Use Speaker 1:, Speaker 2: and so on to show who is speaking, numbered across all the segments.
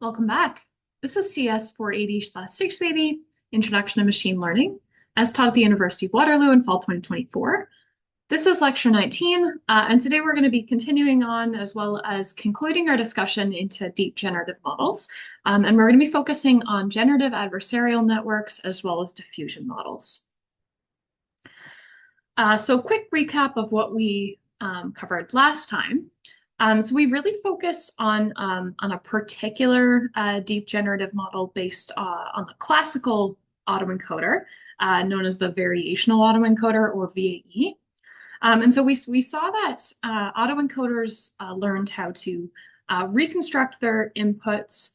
Speaker 1: Welcome back. This is CS 480/680, Introduction to Machine Learning, as taught at the University of Waterloo in fall 2024. This is lecture 19, and today we're going to be continuing on as well as concluding our discussion into deep generative models. And we're going to be focusing on generative adversarial networks as well as diffusion models. So quick recap of what we covered last time. So we really focused on a particular deep generative model based on the classical autoencoder, known as the variational autoencoder or VAE. And so we saw that autoencoders learned how to reconstruct their inputs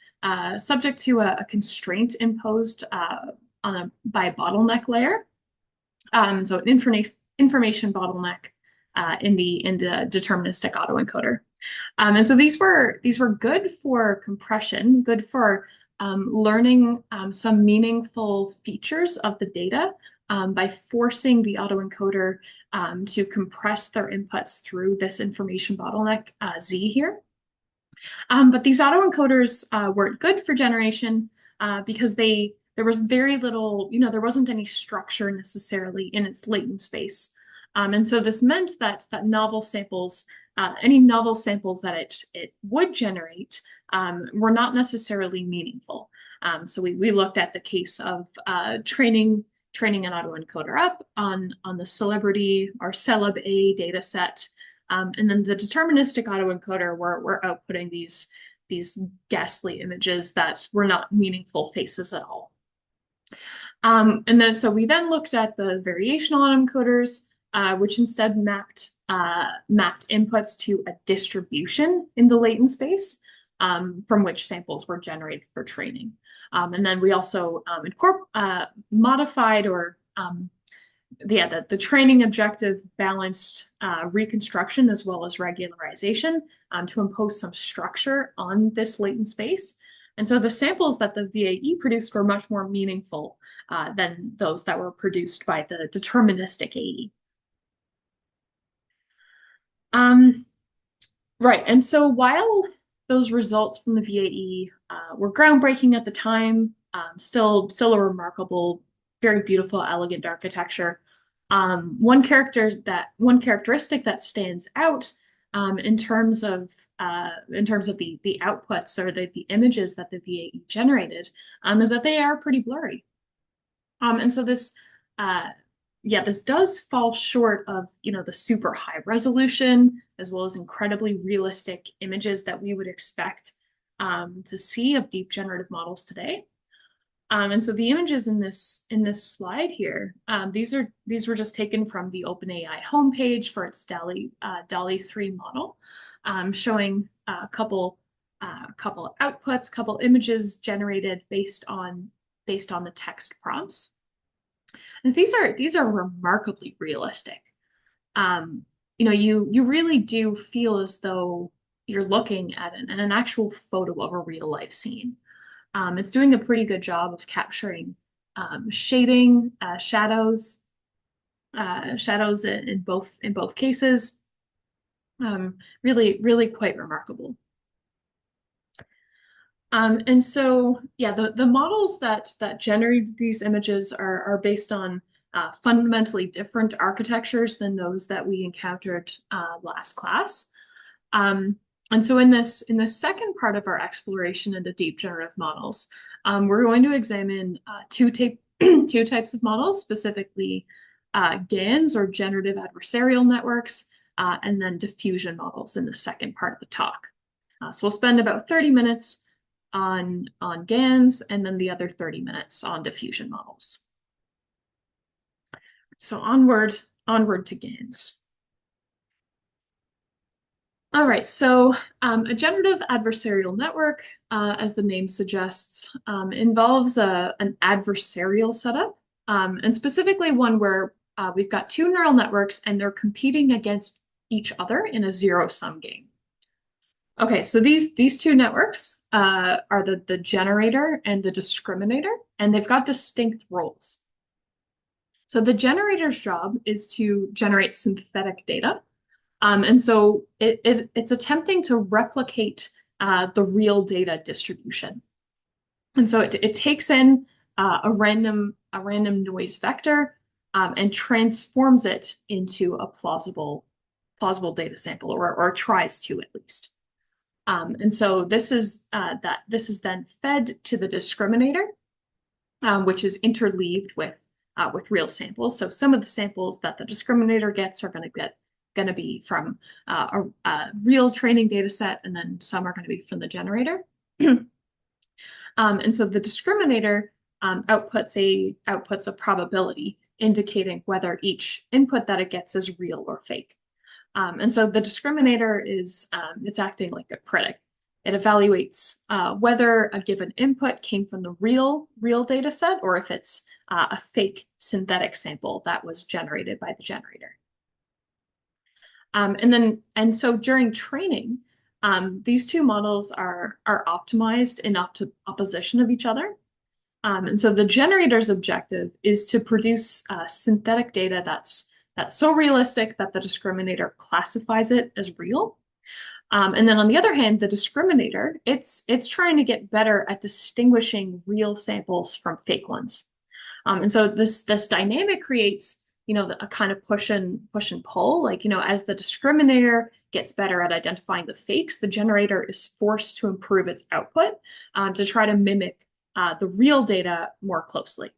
Speaker 1: subject to a constraint imposed by a bottleneck layer. So an information bottleneck in the deterministic autoencoder. And so these were good for compression, good for learning some meaningful features of the data by forcing the autoencoder to compress their inputs through this information bottleneck Z here. But these autoencoders weren't good for generation because there was very little, there wasn't any structure necessarily in its latent space. And so this meant that novel samples, any novel samples that it would generate were not necessarily meaningful. So we looked at the case of training an autoencoder up on the Celebrity or Celeb A data set. And then the deterministic autoencoder were outputting these ghastly images that were not meaningful faces at all. And then so we then looked at the variational autoencoders, which instead mapped inputs to a distribution in the latent space from which samples were generated for training. And then we also modified or the training objective balanced reconstruction as well as regularization to impose some structure on this latent space. And so the samples that the VAE produced were much more meaningful than those that were produced by the deterministic AE. Right, and so while those results from the VAE were groundbreaking at the time, still a remarkable, very beautiful, elegant architecture. One characteristic that stands out in terms of the outputs or the images that the VAE generated is that they are pretty blurry. And so this does fall short of the super high resolution as well as incredibly realistic images that we would expect to see of deep generative models today. And so the images in this slide here, these were just taken from the OpenAI homepage for its DALL-E 3 model, showing a couple outputs, couple images generated based on the text prompts. And these are remarkably realistic. You really do feel as though you're looking at an actual photo of a real life scene. It's doing a pretty good job of capturing shading, shadows in both cases. Really quite remarkable. And so, the models that generate these images are based on fundamentally different architectures than those that we encountered last class. And so in this second part of our exploration into deep generative models, we're going to examine two types of models, specifically GANs or generative adversarial networks, and then diffusion models in the second part of the talk. So we'll spend about 30 minutes on GANs and then the other 30 minutes on diffusion models. So onward to GANs. All right, so a generative adversarial network, as the name suggests, involves an adversarial setup, and specifically one where we've got two neural networks and they're competing against each other in a zero-sum game. Okay, so these two networks are the generator and the discriminator, and they've got distinct roles. So the generator's job is to generate synthetic data. And so it's attempting to replicate the real data distribution. And so it takes in a random noise vector and transforms it into a plausible data sample, or tries to at least. And so this is then fed to the discriminator, which is interleaved with real samples. So some of the samples that the discriminator gets are going to be from a real training data set, and then some are going to be from the generator. And so the discriminator outputs a probability indicating whether each input that it gets is real or fake. And so the discriminator is it's acting like a critic. It evaluates whether a given input came from the real data set, or if it's a fake synthetic sample that was generated by the generator. And so during training, these two models are optimized in opposition of each other. And so the generator's objective is to produce synthetic data that's so realistic that the discriminator classifies it as real. And then on the other hand, the discriminator, it's trying to get better at distinguishing real samples from fake ones. And so this dynamic creates, a kind of push and pull. Like, as the discriminator gets better at identifying the fakes, the generator is forced to improve its output to try to mimic the real data more closely.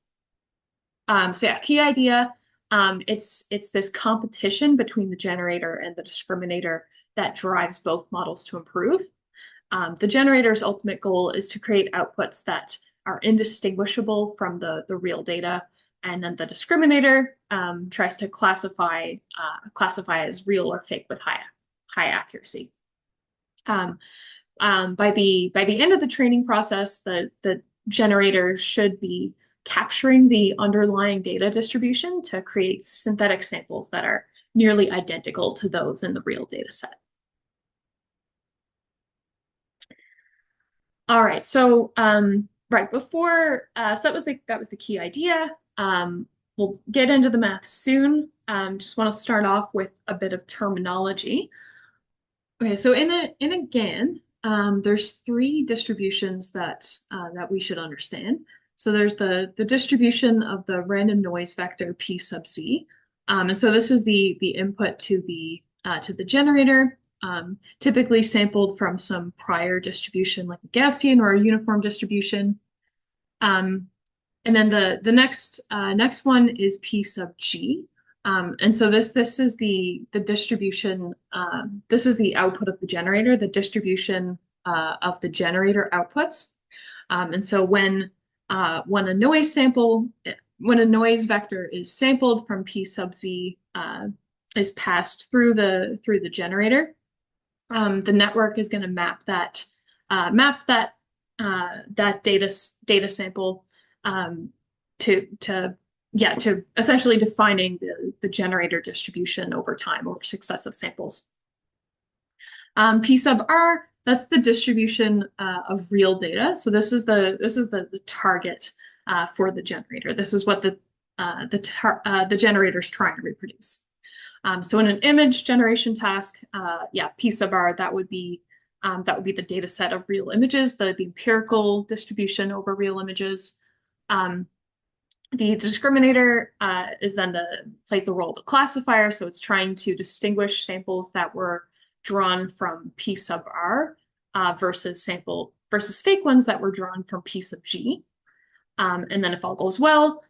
Speaker 1: So yeah, key idea. It's this competition between the generator and the discriminator that drives both models to improve. The generator's ultimate goal is to create outputs that are indistinguishable from the real data, and then the discriminator tries to classify as real or fake with high accuracy. By the end of the training process, the generator should be capturing the underlying data distribution to create synthetic samples that are nearly identical to those in the real data set. All right, so right before, so that was the key idea. We'll get into the math soon. Just want to start off with a bit of terminology. Okay, so in a GAN, there's three distributions that we should understand. So there's the distribution of the random noise vector P sub z, and so this is the input to the generator, typically sampled from some prior distribution like a Gaussian or a uniform distribution. And then the next one is P sub g. And so this is the distribution. This is the output of the generator, the distribution of the generator outputs. And so when a noise vector is sampled from P sub z, is passed through the generator, the network is going to map that data sample to essentially defining the generator distribution over time, over successive samples. P sub r, that's the distribution of real data. So this is the target for the generator. This is what the generator is trying to reproduce. So in an image generation task, P sub r, that would be the data set of real images, the empirical distribution over real images. The discriminator is then plays the role of the classifier, so it's trying to distinguish samples that were drawn from P sub r versus fake ones that were drawn from P sub g. And then if all goes well,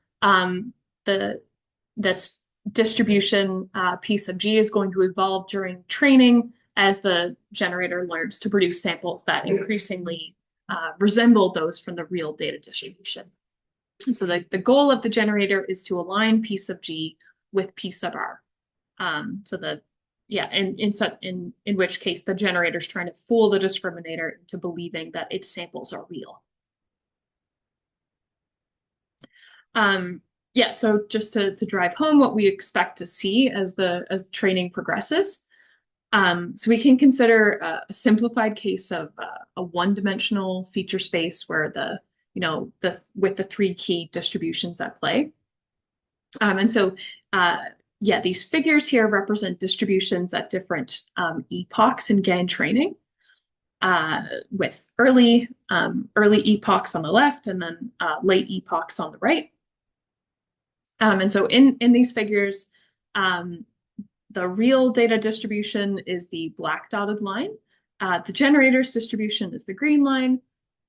Speaker 1: this distribution P sub g is going to evolve during training as the generator learns to produce samples that increasingly resemble those from the real data distribution. So the goal of the generator is to align P sub g with P sub r. In which case the generator is trying to fool the discriminator into believing that its samples are real. So just to drive home what we expect to see as the training progresses. So we can consider a simplified case of a one-dimensional feature space where with the three key distributions at play. These figures here represent distributions at different epochs in GAN training. with early epochs on the left and then late epochs on the right. And so in these figures, the real data distribution is the black dotted line. The generator's distribution is the green line,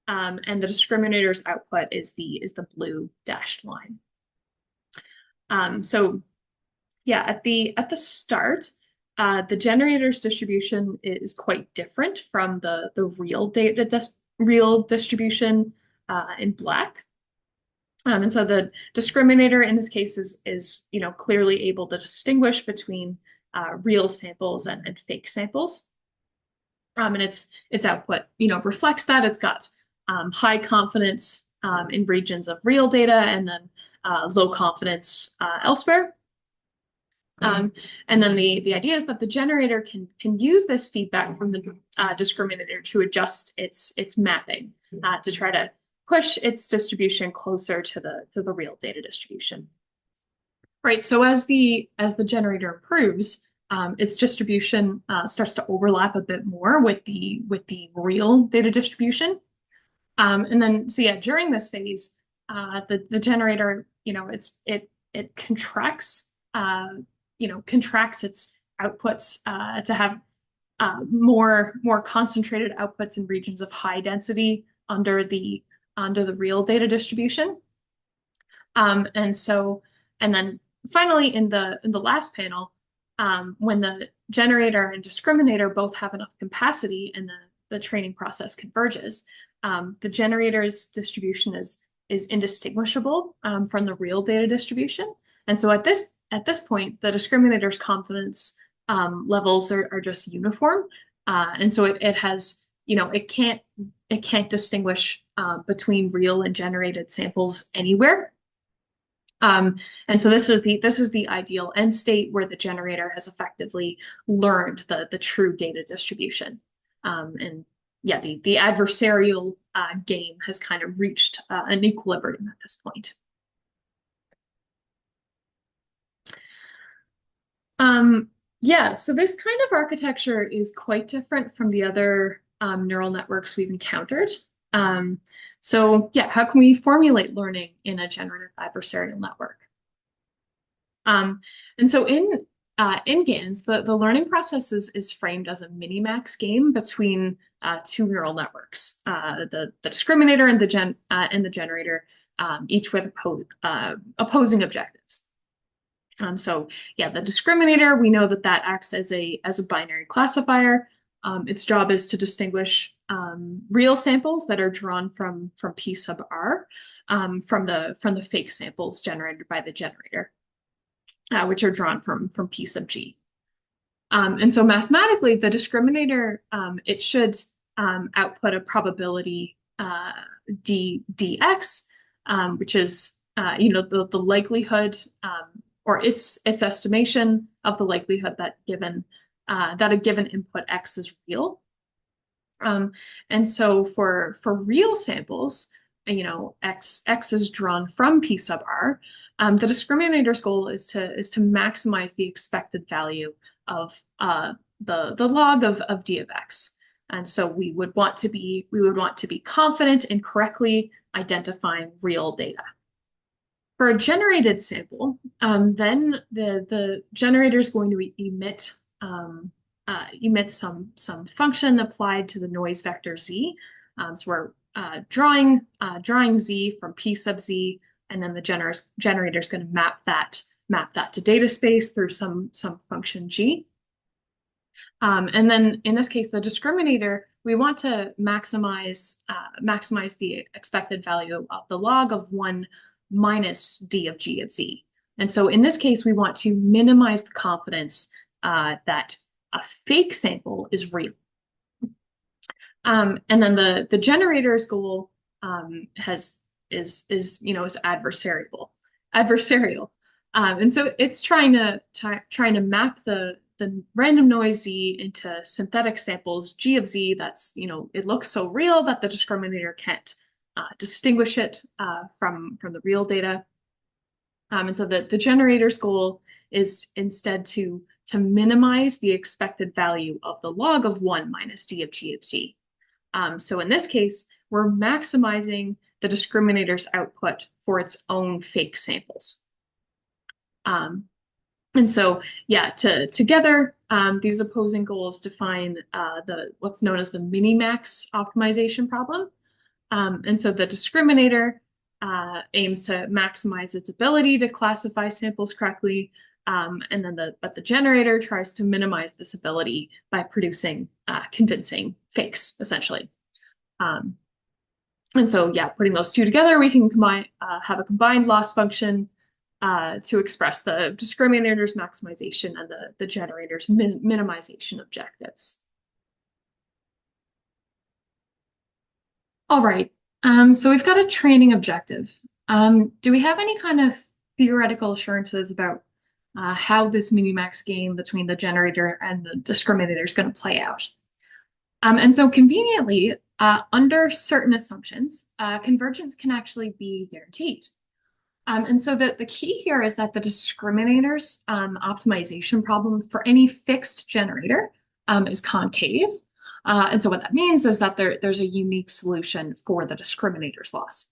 Speaker 1: and the discriminator's output is the blue dashed line. So yeah, at the start, the generator's distribution is quite different from the real distribution in black. And so the discriminator in this case is clearly able to distinguish between real samples and fake samples. And its output reflects that. It's got high confidence in regions of real data and then low confidence elsewhere. And then the idea is that the generator can use this feedback from the discriminator to adjust its mapping to try to push its distribution closer to the real data distribution. Right. So as the generator improves, its distribution starts to overlap a bit more with the real data distribution. And then so yeah, during this phase, the generator, it contracts contracts its outputs to have more concentrated outputs in regions of high density under the real data distribution. And then finally in the last panel, when the generator and discriminator both have enough capacity and the training process converges, the generator's distribution is indistinguishable from the real data distribution. And so at this point, the discriminator's confidence levels are just uniform. And so it has, it can't distinguish between real and generated samples anywhere. And so this is the ideal end state where the generator has effectively learned the true data distribution. And yeah, the adversarial game has kind of reached an equilibrium at this point. Yeah, so this kind of architecture is quite different from the other neural networks we've encountered. So yeah, how can we formulate learning in a generative adversarial network? And so in GANs, the learning process is framed as a minimax game between two neural networks, the discriminator and the generator, each with opposing objectives. So yeah, the discriminator, we know that acts as a binary classifier. Its job is to distinguish real samples that are drawn from P sub R from the fake samples generated by the generator, which are drawn from P sub G. And so mathematically, the discriminator, it should output a probability dx, which is the likelihood or its estimation of the likelihood that a given input X is real. And so for real samples, X is drawn from P sub R. The discriminator's goal is to maximize the expected value of the log of D of X. And so we would want to be confident in correctly identifying real data. For a generated sample, then the generator is going to emit some function applied to the noise vector z. So we're drawing z from P sub z, and then the generator is going to map that to data space through some function g. And then in this case, the discriminator, we want to maximize the expected value of the log of 1 minus d of g of z. And so in this case, we want to minimize the confidence that a fake sample is real. And then the generator's goal is adversarial. And so it's trying to map the random noise z into synthetic samples g of z that's, it looks so real that the discriminator can't distinguish it from the real data. And so the generator's goal is instead to minimize the expected value of the log of 1 minus d of g of z. So in this case, we're maximizing the discriminator's output for its own fake samples. Um, and so, yeah, together, these opposing goals define what's known as the minimax optimization problem. And so the discriminator aims to maximize its ability to classify samples correctly, and then the generator tries to minimize this ability by producing convincing fakes, essentially. Um, and so, yeah, putting those two together, we can have a combined loss function to express the discriminator's maximization and the generator's minimization objectives. All right, so we've got a training objective. Do we have any kind of theoretical assurances about how this minimax game between the generator and the discriminator is going to play out? And so conveniently, under certain assumptions, convergence can actually be guaranteed. And so the key here is that the discriminator's optimization problem for any fixed generator is concave. And so what that means is that there's a unique solution for the discriminator's loss.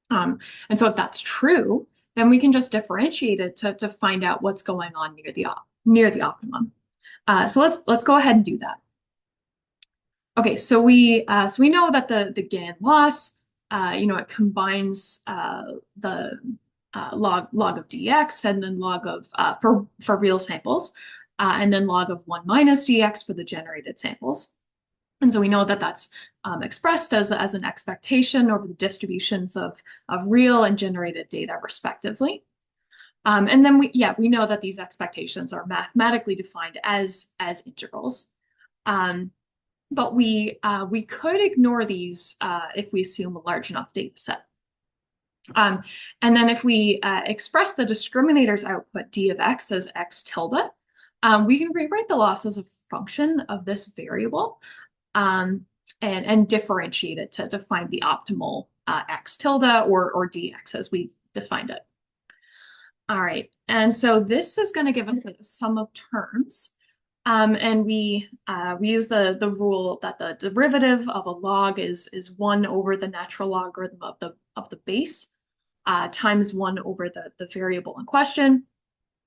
Speaker 1: And so if that's true, then we can just differentiate it to find out what's going on near the optimum. So let's go ahead and do that. Okay, so we know that the GAN loss, it combines the log of dx and then log of for real samples, and then log of 1 minus dx for the generated samples. And so we know that that's expressed as an expectation over the distributions of real and generated data, respectively. And then we know that these expectations are mathematically defined as integrals. But we could ignore these if we assume a large enough data set. And then if we express the discriminator's output d of x as x tilde, we can rewrite the loss as a function of this variable and differentiate it to find the optimal x tilde or dx as we've defined it. All right, and so this is going to give us the sum of terms. And we use the rule that the derivative of a log is 1 over the natural logarithm of the base times 1 over the variable in question.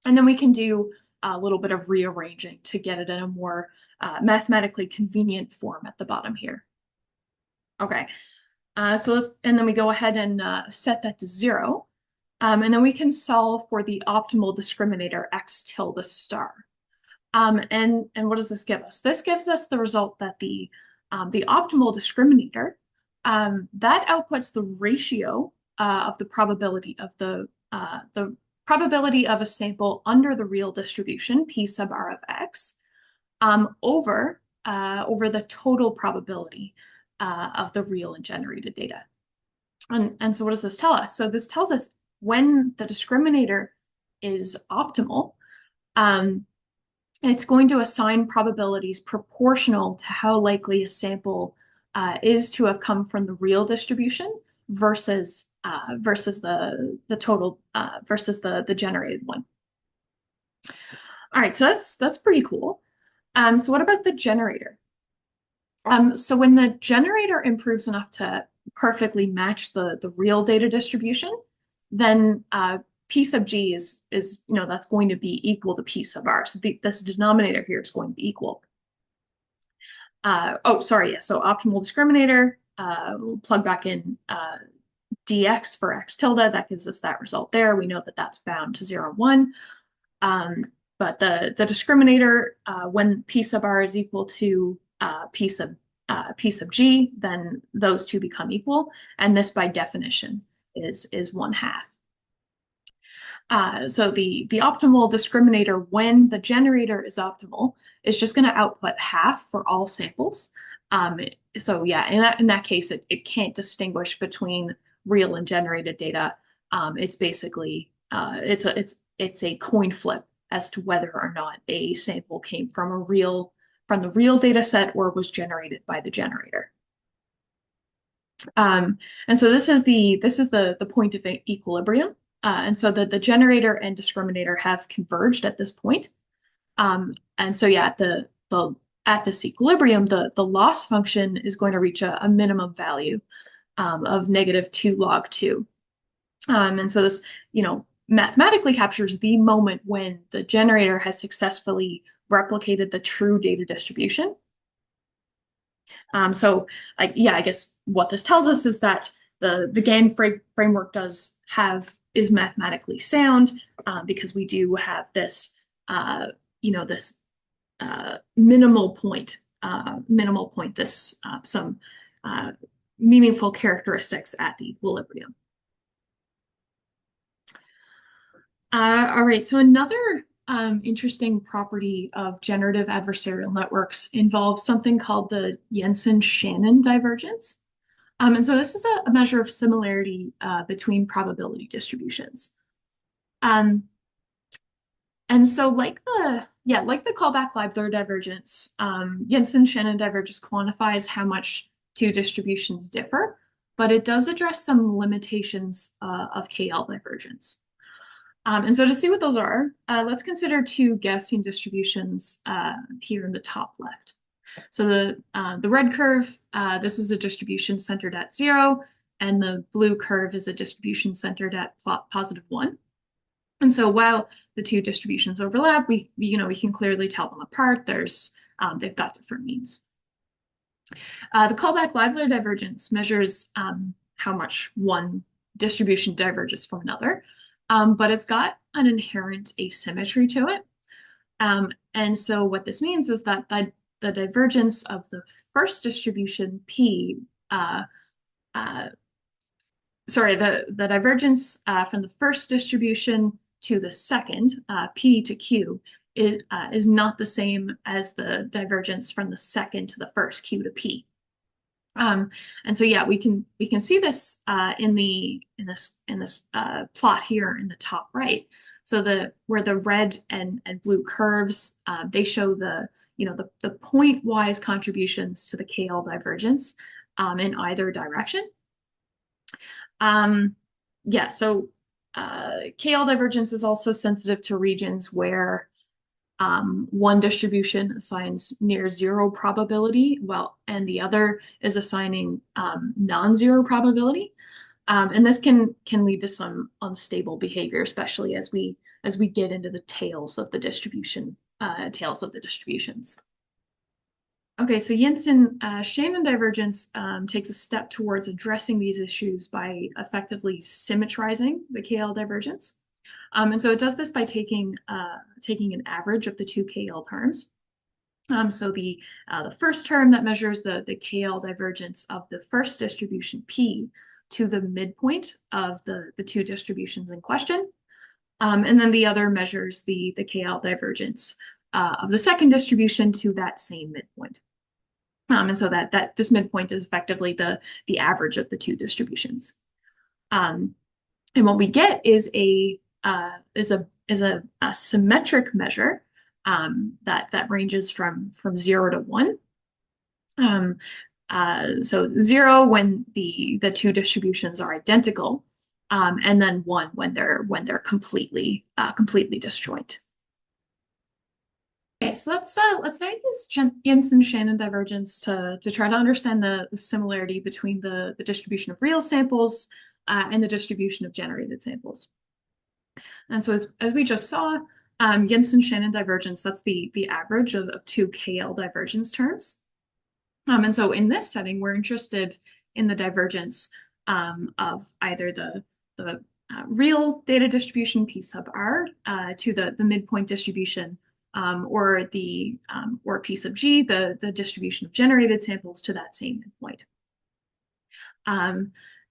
Speaker 1: And then we can do a little bit of rearranging to get it in a more mathematically convenient form at the bottom here. Okay, and then we go ahead and set that to 0. And then we can solve for the optimal discriminator x tilde star. And what does this give us? This gives us the result that the optimal discriminator that outputs the ratio of the probability of the probability of a sample under the real distribution p sub r of x over the total probability of the real and generated data. And so what does this tell us? So this tells us when the discriminator is optimal, it's going to assign probabilities proportional to how likely a sample is to have come from the real distribution versus the total versus the generated one. All right, so that's pretty cool. So what about the generator? So when the generator improves enough to perfectly match the real data distribution, then P sub G is that's going to be equal to P sub R. So this denominator here is going to be equal. So optimal discriminator, we'll plug back in dx for x tilde. That gives us that result there. We know that that's bound to 0, 1. But the discriminator, when P sub R is equal to P sub G, then those two become equal. And this by definition is 1/2. So the optimal discriminator when the generator is optimal is just going to output 1/2 for all samples. So yeah, in that case, it can't distinguish between real and generated data. It's basically it's a coin flip as to whether or not a sample came from the real data set or was generated by the generator. And so this is the point of equilibrium. And so the generator and discriminator have converged at this point. And so yeah, the at this equilibrium, the loss function is going to reach a minimum value of -2 log 2. And so this, mathematically captures the moment when the generator has successfully replicated the true data distribution. So, I guess what this tells us is that the GAN framework is mathematically sound because we do have this, this minimal point, this some meaningful characteristics at the equilibrium. All right, so another interesting property of generative adversarial networks involves something called the Jensen-Shannon divergence. And so this is a measure of similarity between probability distributions. And so like the callback-Leibler divergence, Jensen-Shannon divergence quantifies how much two distributions differ, but it does address some limitations of KL divergence. And so to see what those are, let's consider two Gaussian distributions here in the top left. So the red curve, this is a distribution centered at 0, and the blue curve is a distribution centered at +1. And so while the two distributions overlap, we can clearly tell them apart. They've got different means. The callback-Leibler divergence measures how much one distribution diverges from another. But it's got an inherent asymmetry to it. And so what this means is that the divergence of the first distribution P, the divergence from the first distribution to the second, P to Q, is not the same as the divergence from the second to the first, Q to P. And so we can see this in this plot here in the top right. So where the red and blue curves they show the point-wise contributions to the KL divergence in either direction. So KL divergence is also sensitive to regions where one distribution assigns near zero probability, and the other is assigning non-zero probability. And this can lead to some unstable behavior, especially as we get into the tails of the distributions. Okay, so Jensen-Shannon divergence takes a step towards addressing these issues by effectively symmetrizing the KL divergence. And so it does this by taking an average of the two KL terms. So the first term that measures the KL divergence of the first distribution P to the midpoint of the two distributions in question. And then the other measures the KL divergence of the second distribution to that same midpoint. And so that this midpoint is effectively the average of the two distributions. And what we get is a symmetric measure that ranges from 0 to 1. So 0 when the two distributions are identical, and then 1 when they're completely disjoint. Okay, so let's now use Jensen-Shannon divergence to try to understand the similarity between the distribution of real samples and the distribution of generated samples. And so as we just saw, Jensen-Shannon divergence, that's the average of two KL divergence terms. And so in this setting, we're interested in the divergence of either the real data distribution P sub R to the midpoint distribution, or P sub G, the distribution of generated samples to that same midpoint.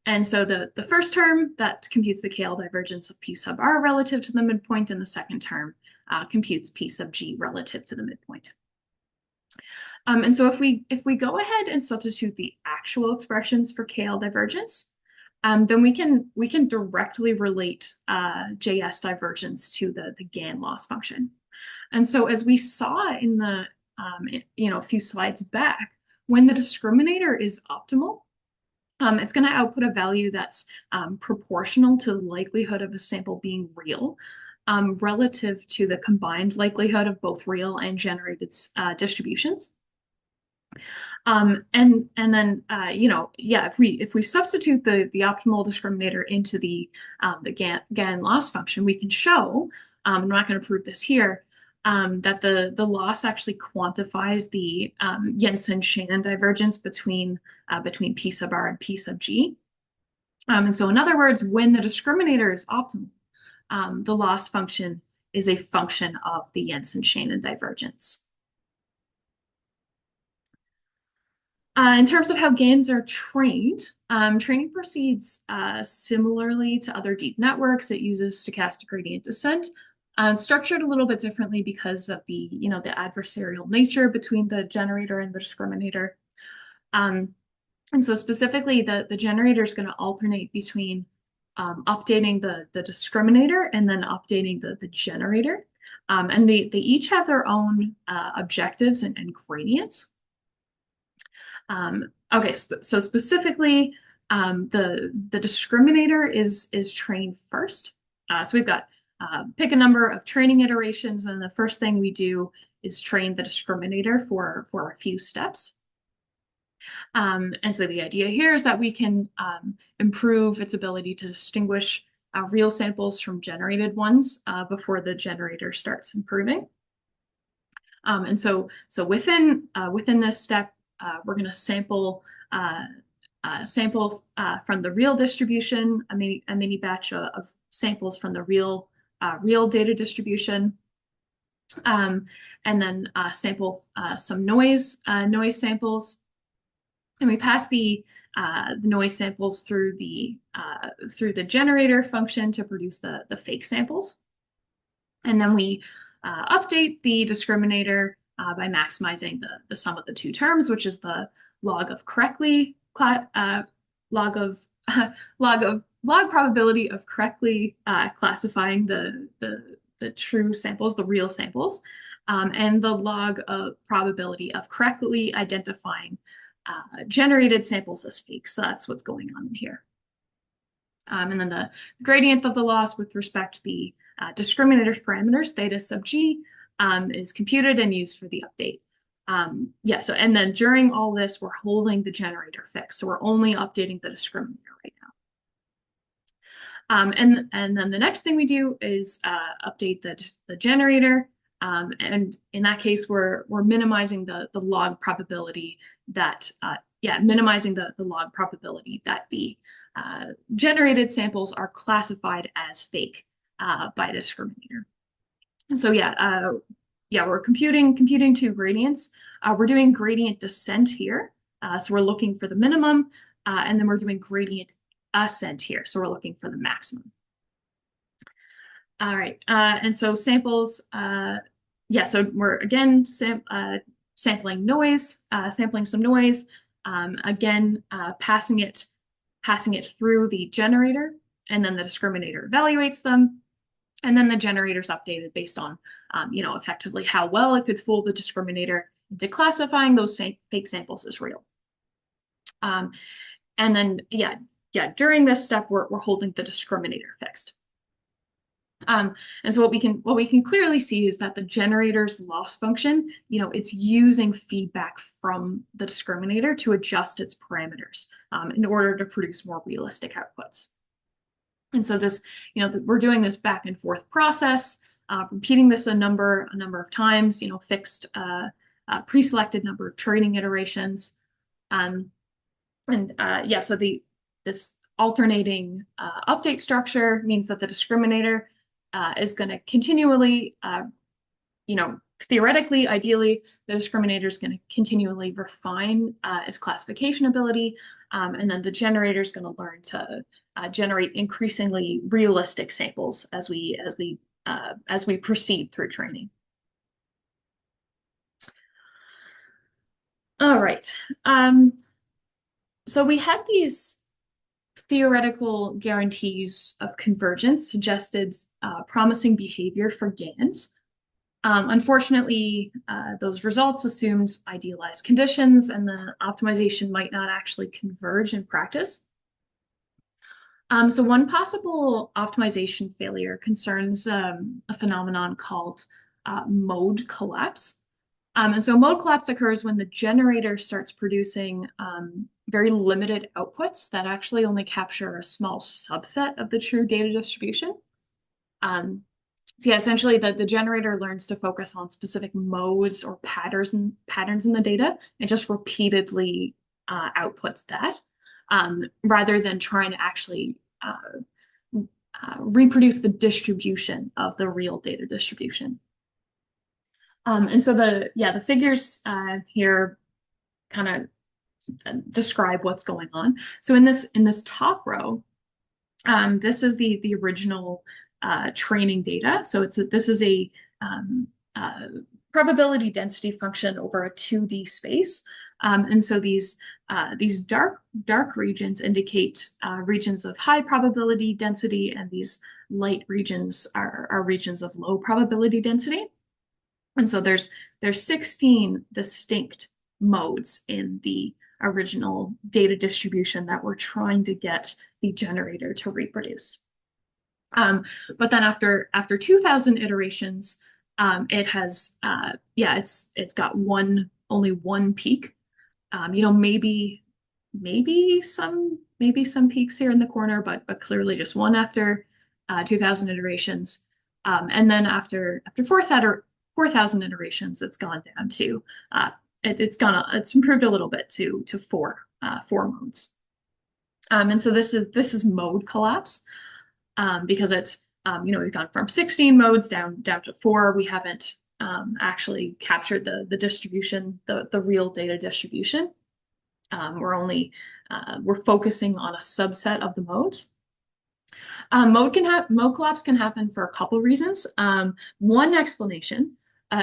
Speaker 1: And so the first term that computes the KL divergence of P sub R relative to the midpoint, and the second term computes P sub G relative to the midpoint. And so if we go ahead and substitute the actual expressions for KL divergence, then we can directly relate JS divergence to the GAN loss function. And so as we saw in the a few slides back, when the discriminator is optimal, it's going to output a value that's proportional to the likelihood of a sample being real, relative to the combined likelihood of both real and generated distributions. And then yeah, if we substitute the optimal discriminator into the GAN loss function, we can show, I'm not going to prove this here, that the loss actually quantifies the Jensen-Shannon divergence between P sub R and P sub G. And so in other words, when the discriminator is optimal, the loss function is a function of the Jensen-Shannon divergence. In terms of how GANs are trained, training proceeds similarly to other deep networks. It uses stochastic gradient descent, structured a little bit differently because of the adversarial nature between the generator and the discriminator. And so specifically, the generator is going to alternate between updating the discriminator and then updating the generator. And they each have their own objectives and gradients. Okay, so specifically, the discriminator is trained first. So we've got pick a number of training iterations, and the first thing we do is train the discriminator for a few steps. And so the idea here is that we can improve its ability to distinguish real samples from generated ones before the generator starts improving. And so within this step, we're going to sample from the real distribution, a mini batch of samples from the real data distribution, and then sample some noise samples, and we pass the noise samples through the generator function to produce the fake samples, and then we update the discriminator by maximizing the sum of the two terms, which is the log of correctly log of log probability of correctly classifying the true samples, the real samples, and the log of probability of correctly identifying generated samples as fake. So that's what's going on in here. And then the gradient of the loss with respect to the discriminator's parameters, theta sub g, is computed and used for the update. Yeah, so and then during all this, we're holding the generator fixed. So we're only updating the discriminator right now. And then the next thing we do is update the generator. And in that case, we're minimizing the log probability that, minimizing the log probability that the generated samples are classified as fake by the discriminator. And so we're computing two gradients. We're doing gradient descent here. So we're looking for the minimum, and then we're doing gradient ascent here. So we're looking for the maximum. All right, and so samples, so we're again sampling noise, sampling some noise, again passing it through the generator, and then the discriminator evaluates them, and then the generator's updated based on effectively how well it could fool the discriminator into classifying those fake samples as real. And then during this step we're holding the discriminator fixed. And so what we can clearly see is that the generator's loss function, it's using feedback from the discriminator to adjust its parameters in order to produce more realistic outputs. And so this, we're doing this back and forth process, repeating this a number of times, fixed pre-selected number of training iterations. So this alternating update structure means that the discriminator is going to continually, theoretically, ideally, the discriminator is going to continually refine its classification ability, and then the generator is going to learn to generate increasingly realistic samples as we proceed through training. All right. So we had these theoretical guarantees of convergence suggested promising behavior for GANs. Unfortunately, those results assumed idealized conditions, and the optimization might not actually converge in practice. So one possible optimization failure concerns a phenomenon called mode collapse. And so mode collapse occurs when the generator starts producing very limited outputs that actually only capture a small subset of the true data distribution. Um, so yeah, essentially the generator learns to focus on specific modes or patterns in the data and just repeatedly outputs that rather than trying to actually reproduce the distribution of the real data distribution. And so the figures here kind of describe what's going on. So in this top row, this is the original training data. So this is a uh, probability density function over a 2D space. And so these dark regions indicate regions of high probability density, and these light regions are regions of low probability density. And so there's 16 distinct modes in the original data distribution that we're trying to get the generator to reproduce. But then after 2,000 iterations, it has it's got only one peak. Maybe some peaks here in the corner, but clearly just one after 2,000 iterations. And then after 4,000 iterations, it's gone down to it's improved a little bit to four modes. And so this is mode collapse because it's we've gone from 16 modes down to four. We haven't actually captured the distribution, the real data distribution. We're focusing on a subset of the modes. Mode collapse can happen for a couple reasons. One explanation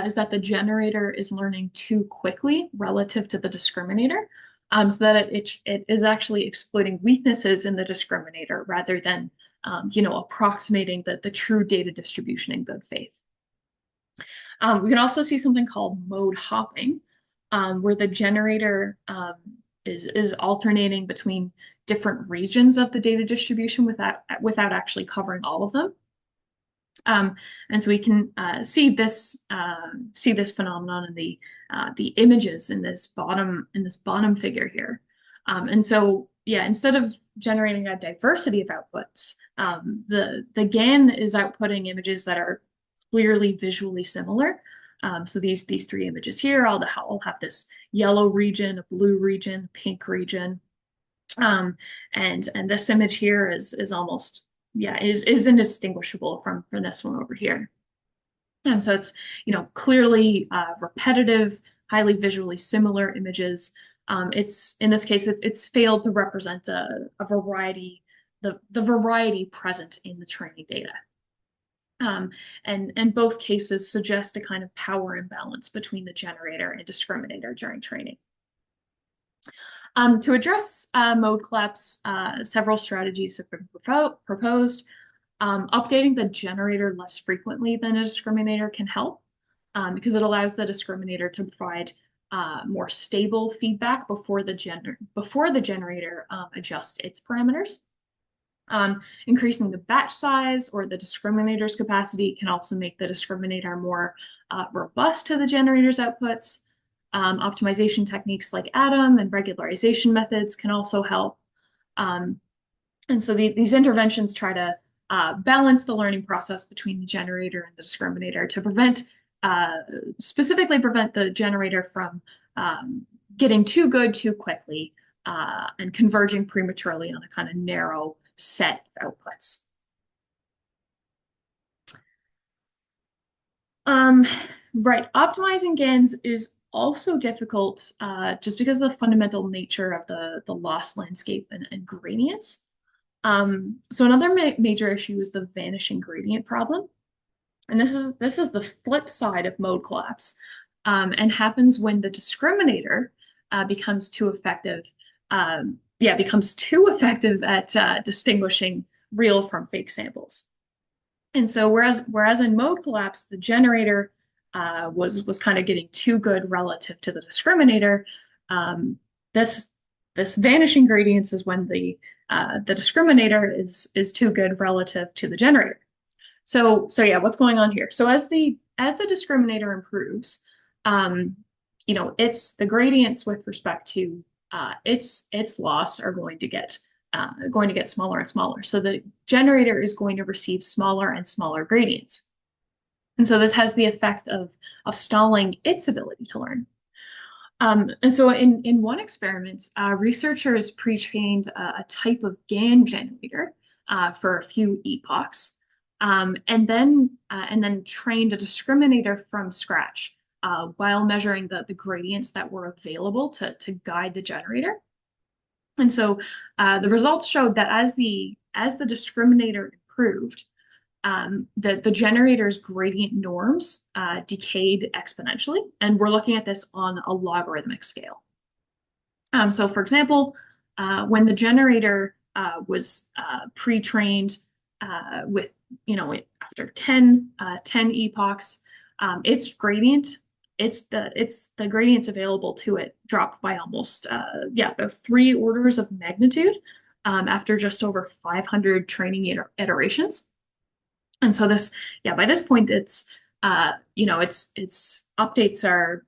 Speaker 1: is that the generator is learning too quickly relative to the discriminator, so that it is actually exploiting weaknesses in the discriminator rather than approximating the true data distribution in good faith. We can also see something called mode hopping, where the generator is alternating between different regions of the data distribution without actually covering all of them. And so we can see this phenomenon in the images in this bottom figure here. And so yeah, instead of generating a diversity of outputs, the GAN is outputting images that are clearly visually similar. So these three images here, I'll have this yellow region, a blue region, pink region, and this image here is almost is indistinguishable from this one over here. And so it's clearly repetitive, highly visually similar images. It's in this case it's failed to represent a variety, the variety present in the training data. And both cases suggest a kind of power imbalance between the generator and discriminator during training. To address mode collapse, several strategies have been proposed. Updating the generator less frequently than a discriminator can help because it allows the discriminator to provide more stable feedback before the generator adjusts its parameters. Increasing the batch size or the discriminator's capacity can also make the discriminator more robust to the generator's outputs. Optimization techniques like ADAM and regularization methods can also help. And so these interventions try to balance the learning process between the generator and the discriminator to specifically prevent the generator from getting too good too quickly and converging prematurely on a kind of narrow set of outputs. Right, optimizing GANs is also difficult just because of the fundamental nature of the loss landscape and gradients. So another major issue is the vanishing gradient problem. And this is the flip side of mode collapse and happens when the discriminator becomes too effective at distinguishing real from fake samples. And so whereas in mode collapse, the generator was kind of getting too good relative to the discriminator, this vanishing gradients is when the discriminator is too good relative to the generator. So yeah, what's going on here? So as the discriminator improves, it's the gradients with respect to its loss are going to get smaller and smaller. So the generator is going to receive smaller and smaller gradients. And so this has the effect of stalling its ability to learn. And so in one experiment, researchers pre-trained a type of GAN generator for a few epochs, and then trained a discriminator from scratch while measuring the gradients that were available to guide the generator. And so the results showed that as the discriminator improved, the generator's gradient norms decayed exponentially, and we're looking at this on a logarithmic scale. So for example, when the generator was pre-trained with, after 10 epochs, its gradient, the gradients available to it dropped by almost, about 3 orders of magnitude after just over 500 training iterations. And so by this point, its updates are,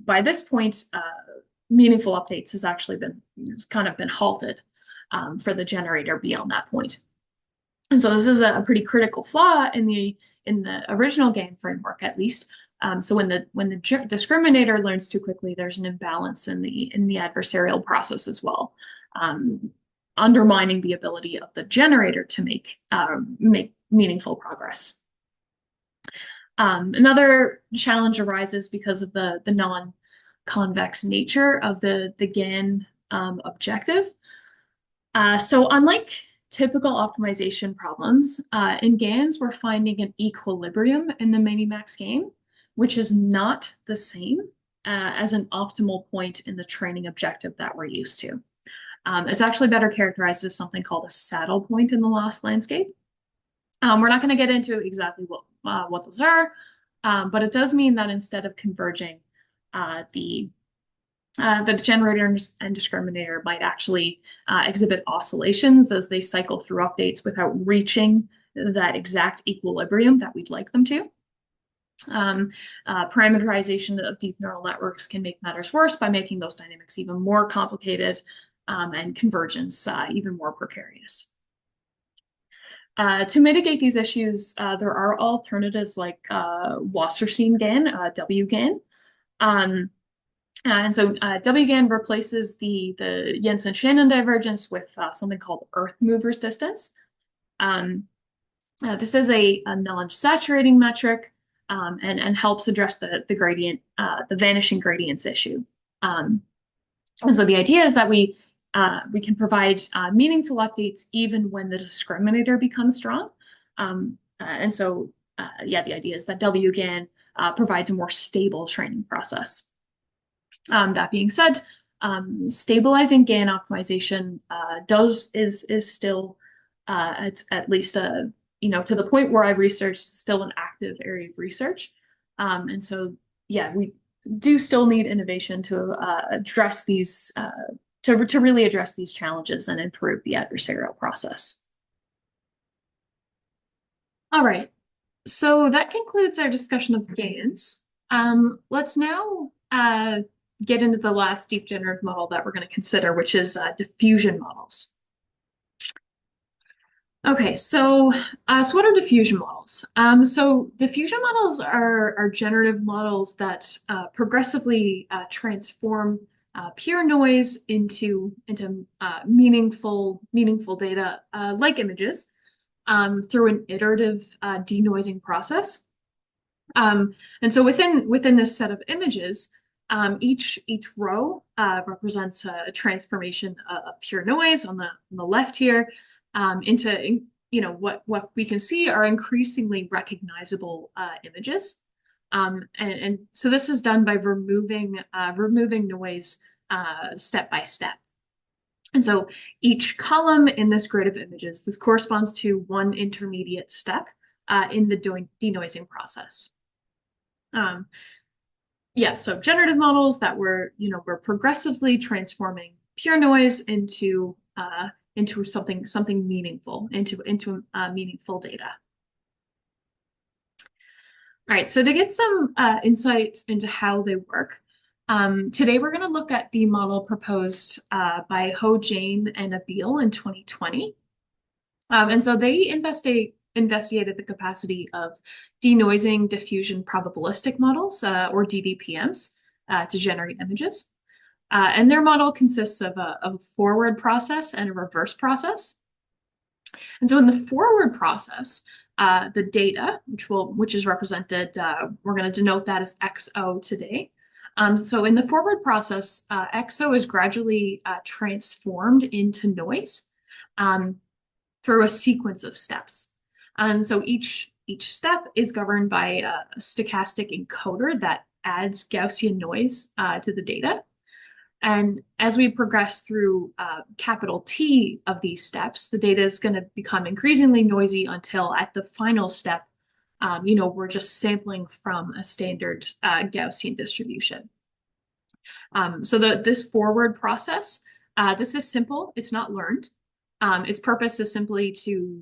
Speaker 1: by this point, meaningful updates has kind of been halted for the generator beyond that point. And so this is a pretty critical flaw in the original GAN framework, at least. So when the discriminator learns too quickly, there's an imbalance in the adversarial process as well, undermining the ability of the generator to make meaningful progress. Another challenge arises because of the non-convex nature of the GAN objective. So unlike typical optimization problems, in GANs, we're finding an equilibrium in the minimax gain, which is not the same as an optimal point in the training objective that we're used to. It's actually better characterized as something called a saddle point in the loss landscape. We're not going to get into exactly what those are, but it does mean that instead of converging, the generator and discriminator might actually exhibit oscillations as they cycle through updates without reaching that exact equilibrium that we'd like them to. Parameterization of deep neural networks can make matters worse by making those dynamics even more complicated, and convergence even more precarious. To mitigate these issues, there are alternatives like Wasserstein GAN, WGAN. And so WGAN replaces the Jensen-Shannon divergence with something called Earth movers distance. This is a non-saturating metric, and helps address the gradient, the vanishing gradients issue. And so the idea is that we can provide meaningful updates even when the discriminator becomes strong. And so, the idea is that WGAN provides a more stable training process. That being said, stabilizing GAN optimization is still at least to the point where I've researched, still an active area of research. And so, we do still need innovation to address these to really address these challenges and improve the adversarial process. All right, so that concludes our discussion of GANs. Let's now get into the last deep generative model that we're going to consider, which is diffusion models. Okay, so what are diffusion models? So diffusion models are generative models that progressively transform pure noise into meaningful data like images through an iterative denoising process. And so within this set of images, each row represents a transformation of pure noise on the left here, into what we can see are increasingly recognizable images. And so this is done by removing noise step by step. And so each column in this grid of images, this corresponds to one intermediate step in the denoising process. So generative models that we're progressively transforming pure noise into something meaningful, into meaningful data. All right, so to get some insights into how they work, today we're going to look at the model proposed by Ho, Jane, and Abil in 2020. And so they investigated the capacity of denoising diffusion probabilistic models, or DDPMs, to generate images. And their model consists of a forward process and a reverse process. And so in the forward process, the data, which is represented, we're going to denote that as XO today. So in the forward process, XO is gradually transformed into noise through a sequence of steps. And so each step is governed by a stochastic encoder that adds Gaussian noise to the data. And as we progress through capital T of these steps, the data is going to become increasingly noisy until at the final step, we're just sampling from a standard Gaussian distribution. So this forward process, this is simple. It's not learned. Its purpose is simply to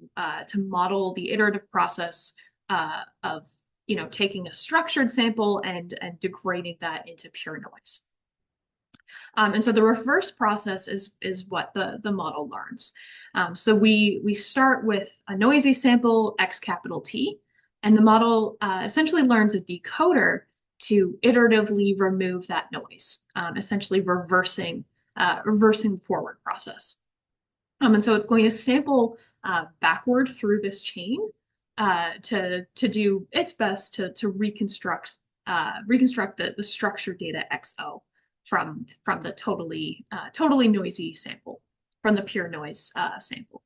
Speaker 1: model the iterative process of taking a structured sample and degrading that into pure noise. And so the reverse process is what the model learns. So we start with a noisy sample, X capital T, and the model essentially learns a decoder to iteratively remove that noise, essentially reversing the forward process. And so it's going to sample backward through this chain to do its best to reconstruct the structured data XO from the totally noisy sample, from the pure noise sample.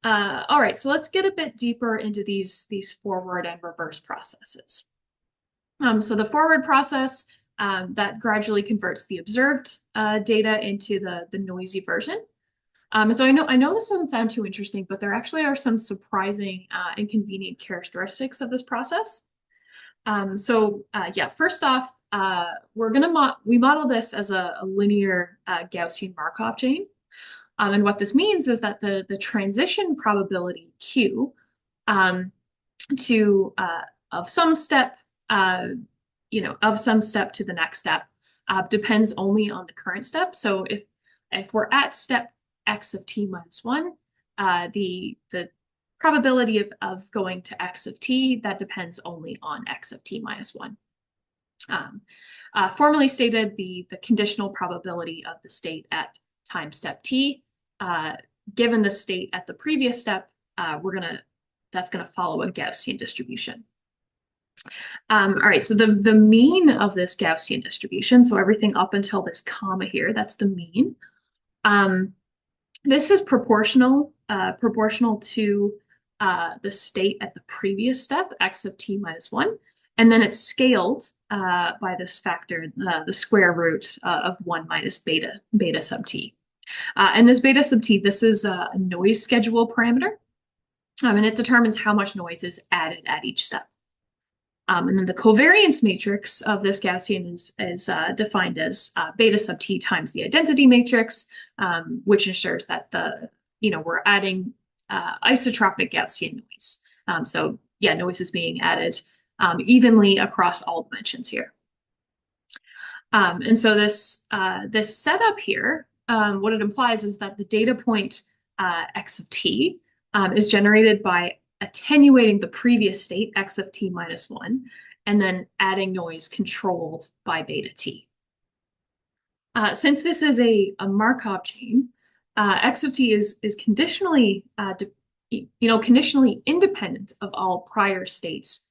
Speaker 1: All right, so let's get a bit deeper into these forward and reverse processes. So the forward process that gradually converts the observed data into the noisy version. So I know this doesn't sound too interesting, but there actually are some surprising and convenient characteristics of this process. First off, we model this as a linear Gaussian Markov chain. And what this means is that the transition probability Q to of some step to the next step depends only on the current step. So if we're at step x of t minus 1, the probability of going to x of t, that depends only on x of t minus 1. Formally stated, the conditional probability of the state at time step t, given the state at the previous step, that's gonna follow a Gaussian distribution. All right, so the mean of this Gaussian distribution, so everything up until this comma here, that's the mean. This is proportional to the state at the previous step, x of t minus 1, and then it's scaled by this factor, the square root of 1 minus beta sub t. And this beta sub t, this is a noise schedule parameter, and it determines how much noise is added at each step. And then the covariance matrix of this Gaussian is defined as beta sub t times the identity matrix, which ensures that we're adding isotropic Gaussian noise. Noise is being added evenly across all dimensions here. And so this setup here, what it implies is that the data point x of t is generated by attenuating the previous state, x of t minus 1, and then adding noise controlled by beta t. Since this is a Markov chain, x of t is conditionally conditionally independent of all prior states,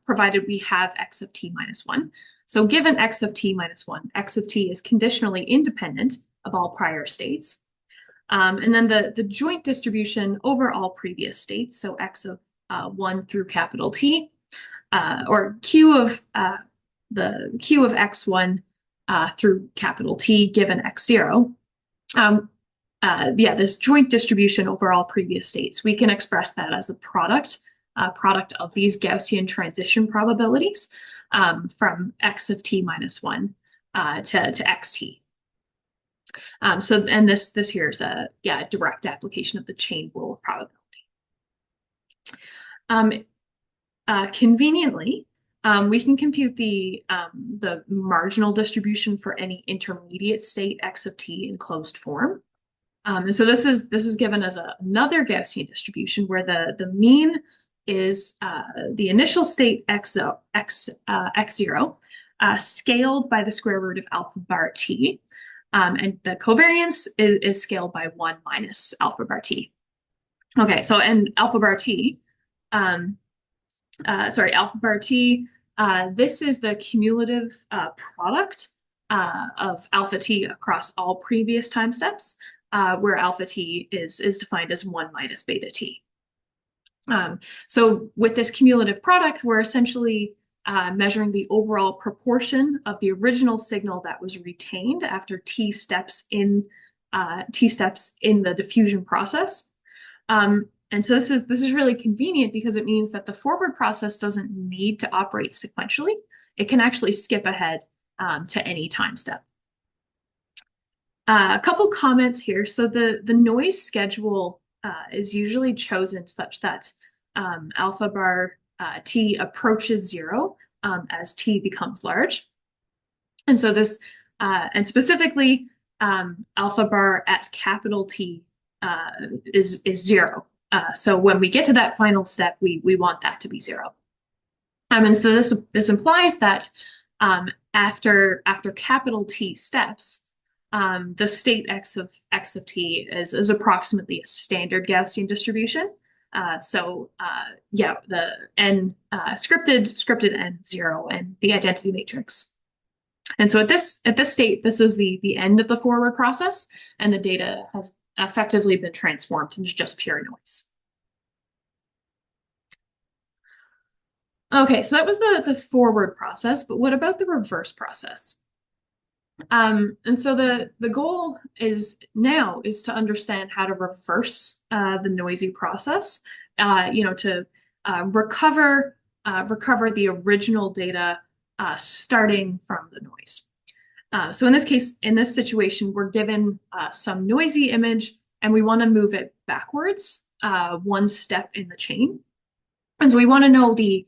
Speaker 1: provided we have x of t minus 1. So given x of t minus 1, x of t is conditionally independent of all prior states. And then the joint distribution over all previous states, so x of 1 through capital T, or q of x1 through capital T given x0. This joint distribution over all previous states, we can express that as a product of these Gaussian transition probabilities from x of t minus 1 to xt. This here is a direct application of the chain rule of probability. Um, Conveniently, we can compute the marginal distribution for any intermediate state x of t in closed form. And so this is given as another Gaussian distribution where the mean is the initial state x0 scaled by the square root of alpha bar t, and the covariance is scaled by 1 minus alpha bar t. Okay, so and alpha bar t, um, alpha bar t, this is the cumulative product of alpha t across all previous time steps, where alpha t is defined as 1 minus beta t. So with this cumulative product, we're essentially measuring the overall proportion of the original signal that was retained after t steps in the diffusion process. And so this is really convenient because it means that the forward process doesn't need to operate sequentially. It can actually skip ahead to any time step. A couple comments here. So the noise schedule is usually chosen such that alpha bar t approaches zero as t becomes large. And so this, and specifically, alpha bar at capital T is zero. So when we get to that final step, we want that to be zero. And so this implies that after capital T steps, the state x of t is approximately a standard Gaussian distribution. Yeah, the n scripted n zero and the identity matrix. And so at this state, this is the end of the forward process, and the data has effectively been transformed into just pure noise. Okay, so that was the forward process, but what about the reverse process? And so the goal is to understand how to reverse the noisy process, to recover the original data starting from the noise. So in this case, in this situation, we're given some noisy image and we want to move it backwards one step in the chain. And so we want to know the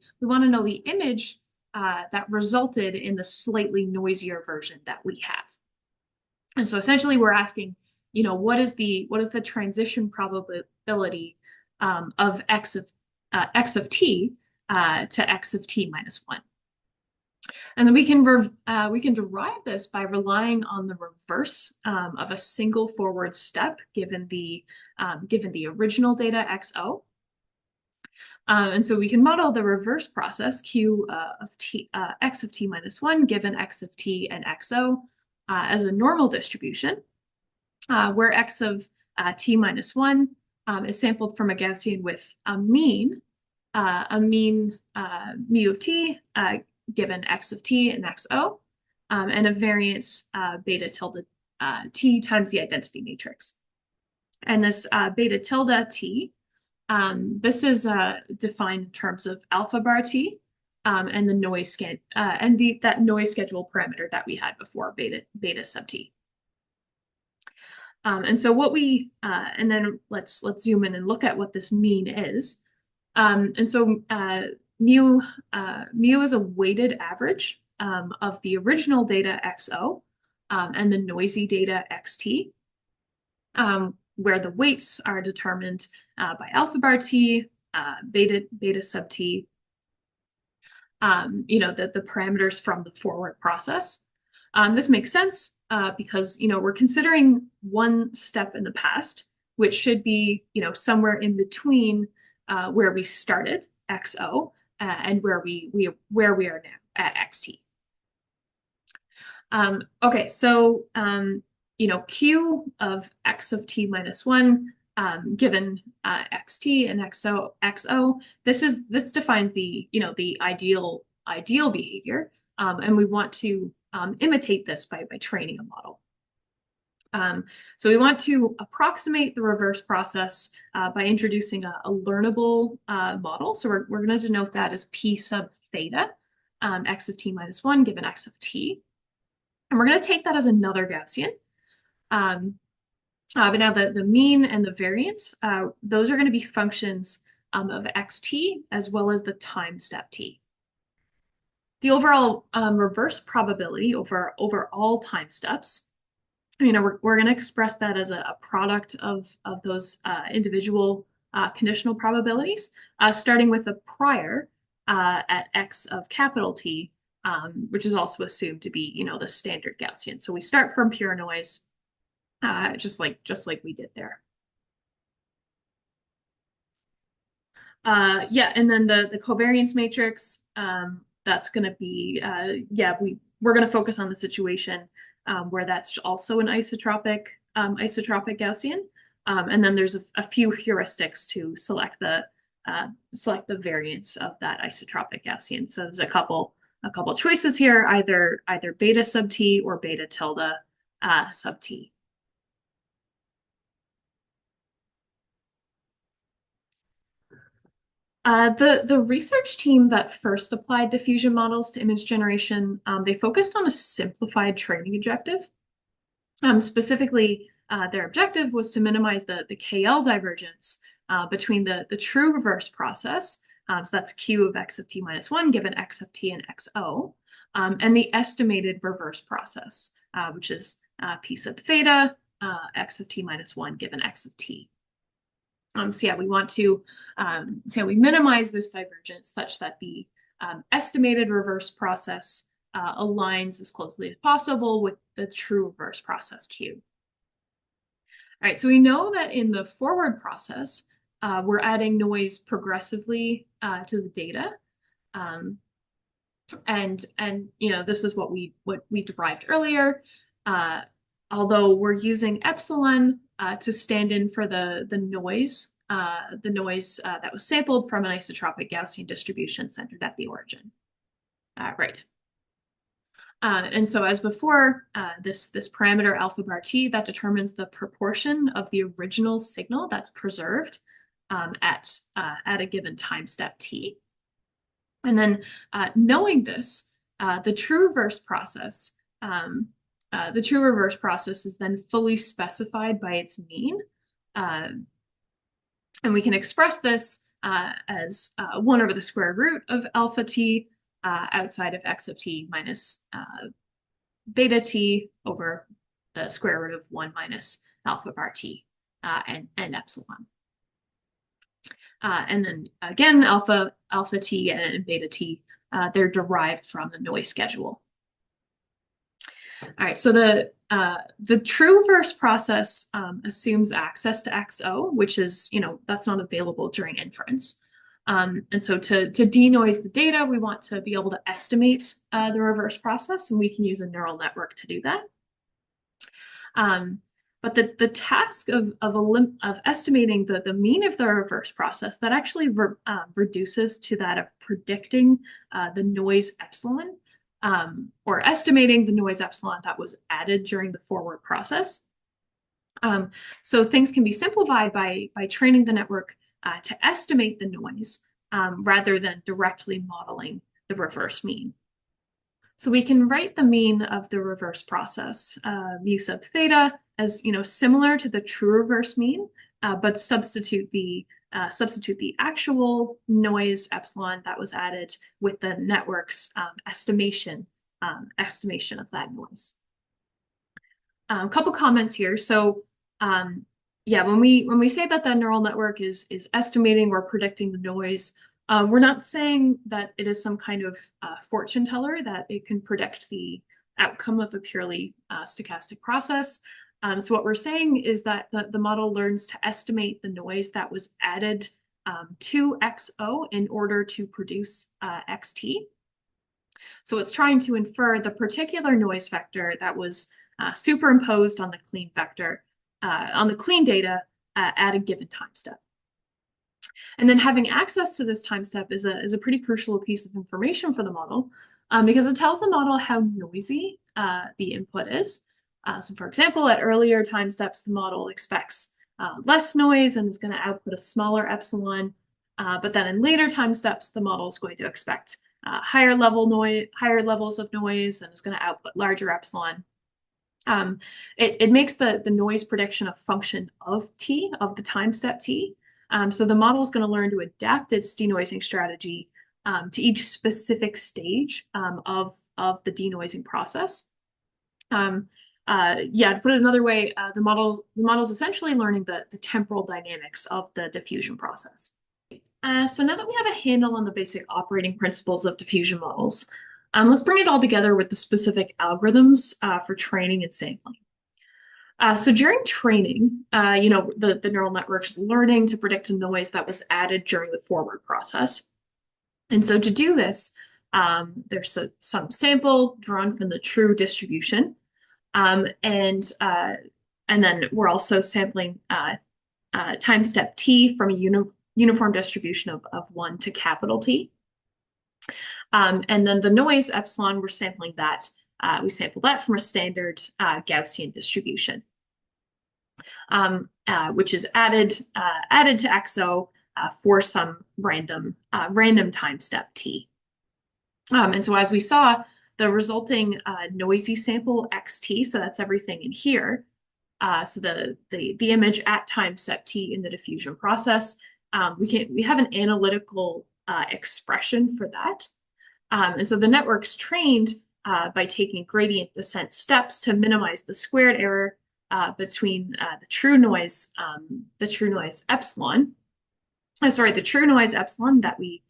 Speaker 1: image that resulted in the slightly noisier version that we have. And so essentially we're asking, what is the transition probability of x of t to x of t minus 1. And then we can derive this by relying on the reverse of a single forward step given the original data xo. And so we can model the reverse process q of t x of t minus 1 given x of t and xo as a normal distribution, where x of t minus 1 is sampled from a Gaussian with a mean mu of t given x of t and xo, and a variance beta tilde t times the identity matrix. And this beta tilde t, this is defined in terms of alpha bar t and the noise that noise schedule parameter that we had before, beta sub t. And so what and then let's zoom in and look at what this mean is. And so mu is a weighted average of the original data xo and the noisy data xt, where the weights are determined by alpha bar t, beta sub t, the parameters from the forward process. This makes sense because we're considering one step in the past, which should be somewhere in between where we started xo and where we are now at xt. Okay, so q of x of t minus 1 given xt and xo, this defines the ideal behavior, and we want to imitate this by training a model. So we want to approximate the reverse process by introducing a learnable model. So we're going to denote that as p sub theta, x of t minus 1 given x of t. And we're going to take that as another Gaussian. But now the mean and the variance, those are going to be functions of xt as well as the time step t. The overall reverse probability over all time steps, we're going to express that as a product of those individual conditional probabilities, starting with the prior at x of capital T, which is also assumed to be, the standard Gaussian. So we start from pure noise, just like we did there. Yeah, and then the covariance matrix, that's going to be, we're going to focus on the situation where that's also an isotropic Gaussian. And then there's a few heuristics to select the variance of that isotropic Gaussian. So there's a couple choices here, either beta sub t or beta tilde sub t. The research team that first applied diffusion models to image generation, they focused on a simplified training objective. Specifically, their objective was to minimize the KL divergence between the true reverse process, so that's Q of x of t minus 1 given x of t and xo, and the estimated reverse process, which is P sub theta, x of t minus 1 given x of t. So yeah, we want to we minimize this divergence such that the estimated reverse process aligns as closely as possible with the true reverse process Q. All right, so we know that in the forward process, we're adding noise progressively to the data. And this is what we derived earlier. Although we're using epsilon to stand in for the noise that was sampled from an isotropic Gaussian distribution centered at the origin. Right. And so as before, this parameter alpha bar t, that determines the proportion of the original signal that's preserved at a given time step t. And then knowing this, the true reverse process is then fully specified by its mean. And we can express this as 1 over the square root of alpha t outside of x of t minus beta t over the square root of 1 minus alpha bar t and epsilon. And then again, alpha t and beta t, they're derived from the noise schedule. All right, so the true reverse process assumes access to XO, which is, that's not available during inference. And so to denoise the data, we want to be able to estimate the reverse process, and we can use a neural network to do that. But the task of estimating the mean of the reverse process, that actually reduces to that of predicting the noise epsilon, or estimating the noise epsilon that was added during the forward process. So things can be simplified by training the network to estimate the noise rather than directly modeling the reverse mean. So we can write the mean of the reverse process, mu sub theta, as similar to the true reverse mean, but substitute the actual noise epsilon that was added with the network's estimation of that noise. A couple comments here. So yeah, when we say that the neural network is estimating or predicting the noise, we're not saying that it is some kind of fortune teller, that it can predict the outcome of a purely stochastic process. So what we're saying is that the model learns to estimate the noise that was added to XO in order to produce XT. So it's trying to infer the particular noise vector that was superimposed on the clean vector, on the clean data at a given time step. And then having access to this time step is a pretty crucial piece of information for the model because it tells the model how noisy the input is. So for example, at earlier time steps, the model expects less noise and is going to output a smaller epsilon. But then in later time steps, the model is going to expect higher levels of noise and is going to output larger epsilon. It makes the noise prediction a function of t, of the time step t. So the model is going to learn to adapt its denoising strategy to each specific stage of the denoising process. Yeah, to put it another way, the model is essentially learning the temporal dynamics of the diffusion process. So now that we have a handle on the basic operating principles of diffusion models, let's bring it all together with the specific algorithms for training and sampling. So during training, the neural network's learning to predict a noise that was added during the forward process. And so to do this, there's some sample drawn from the true distribution. And then we're also sampling time step t from a uniform distribution of 1 to capital T. And then the noise epsilon, we're sampling that. We sample that from a standard Gaussian distribution, which is added to XO for some random time step T. And so as we saw, the resulting noisy sample XT, so that's everything in here. So the image at time step T in the diffusion process, we have an analytical expression for that. And so the network's trained by taking gradient descent steps to minimize the squared error between the true noise epsilon. The true noise epsilon that we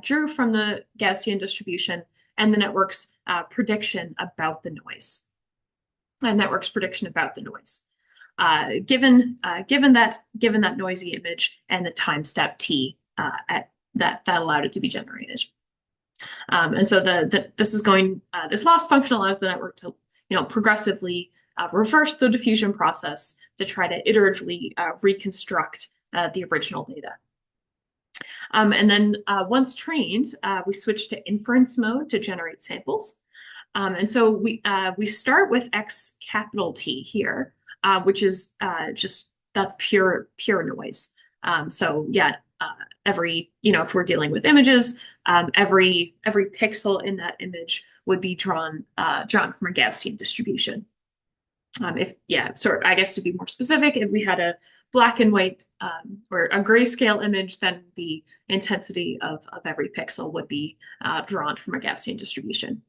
Speaker 1: drew from the Gaussian distribution and the network's prediction about the noise. Given that noisy image and the time step t that allowed it to be generated. And so this loss function allows the network to progressively reverse the diffusion process to try to iteratively reconstruct the original data. And then once trained, we switch to inference mode to generate samples. And so we start with X capital T here, which is that's pure noise. So yeah, if we're dealing with images, every pixel in that image would be drawn from a Gaussian distribution. I guess to be more specific, if we had a black and white or a grayscale image, then the intensity of every pixel would be drawn from a Gaussian distribution.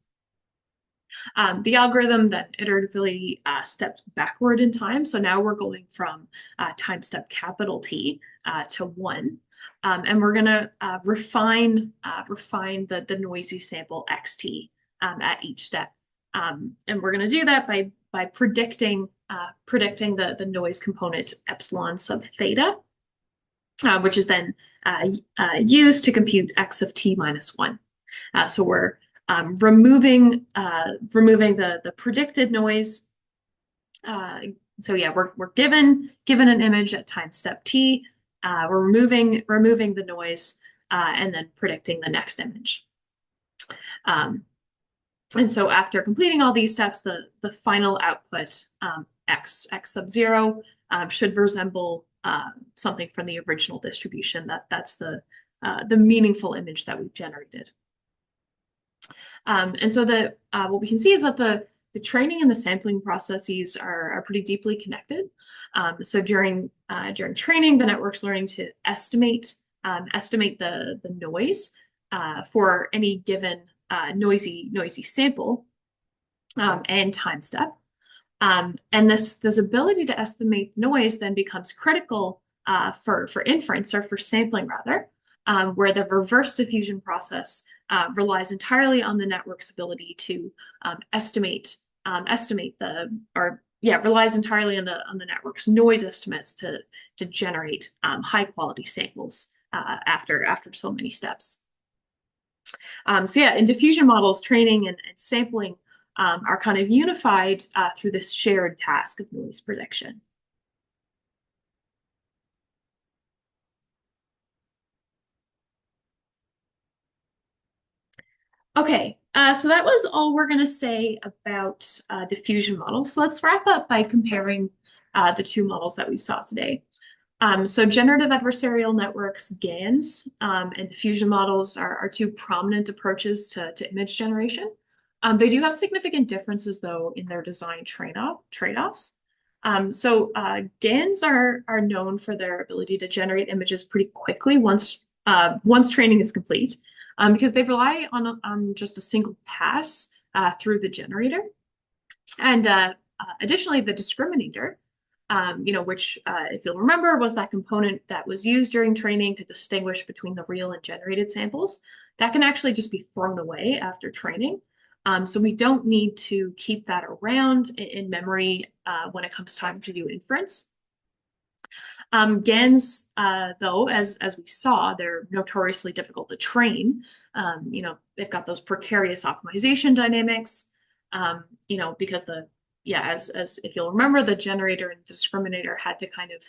Speaker 1: The algorithm then iteratively stepped backward in time. So now we're going from time step capital T to 1. And we're going to refine the noisy sample XT at each step. And we're going to do that by predicting the noise component epsilon sub theta, which is then used to compute X of T minus 1. So we're removing the predicted noise. So yeah, we're given an image at time step T. We're removing the noise and then predicting the next image. And so after completing all these steps, the final output X sub 0 should resemble something from the original distribution. That's the meaningful image that we've generated. And so what we can see is that the training and the sampling processes are pretty deeply connected. So during training, the network's learning to estimate the noise for any given noisy sample and time step. And this ability to estimate noise then becomes critical for inference, or for sampling rather, where the reverse diffusion process relies entirely on the network's ability to relies entirely on the network's noise estimates to generate high quality samples after so many steps. So yeah, in diffusion models, training and sampling are kind of unified through this shared task of noise prediction. Okay, so that was all we're going to say about diffusion models. So let's wrap up by comparing the two models that we saw today. So generative adversarial networks, GANs, and diffusion models are two prominent approaches to image generation. They do have significant differences, though, in their design trade-offs. GANs are known for their ability to generate images pretty quickly once training is complete, because they rely on just a single pass through the generator. And additionally, the discriminator, which, if you'll remember, was that component that was used during training to distinguish between the real and generated samples, that can actually just be thrown away after training. So we don't need to keep that around in memory when it comes time to do inference. GANs, though, as we saw, they're notoriously difficult to train. They've got those precarious optimization dynamics, because as if you'll remember, the generator and the discriminator had to kind of,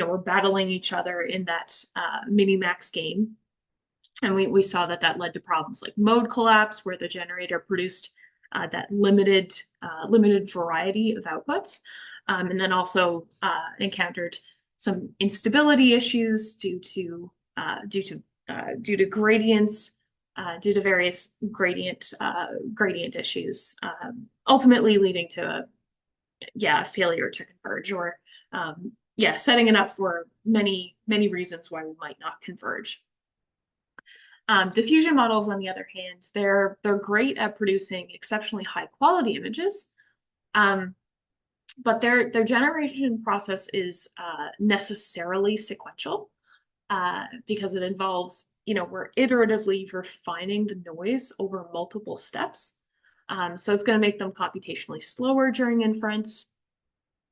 Speaker 1: were battling each other in that mini-max game. And we saw that led to problems like mode collapse, where the generator produced that limited variety of outputs, and then also encountered some instability issues due to gradients, due to various gradient issues, ultimately leading to a failure to converge, or setting it up for many reasons why we might not converge. Diffusion models, on the other hand, they're great at producing exceptionally high quality images, but their generation process is necessarily sequential because it involves, we're iteratively refining the noise over multiple steps. So it's going to make them computationally slower during inference.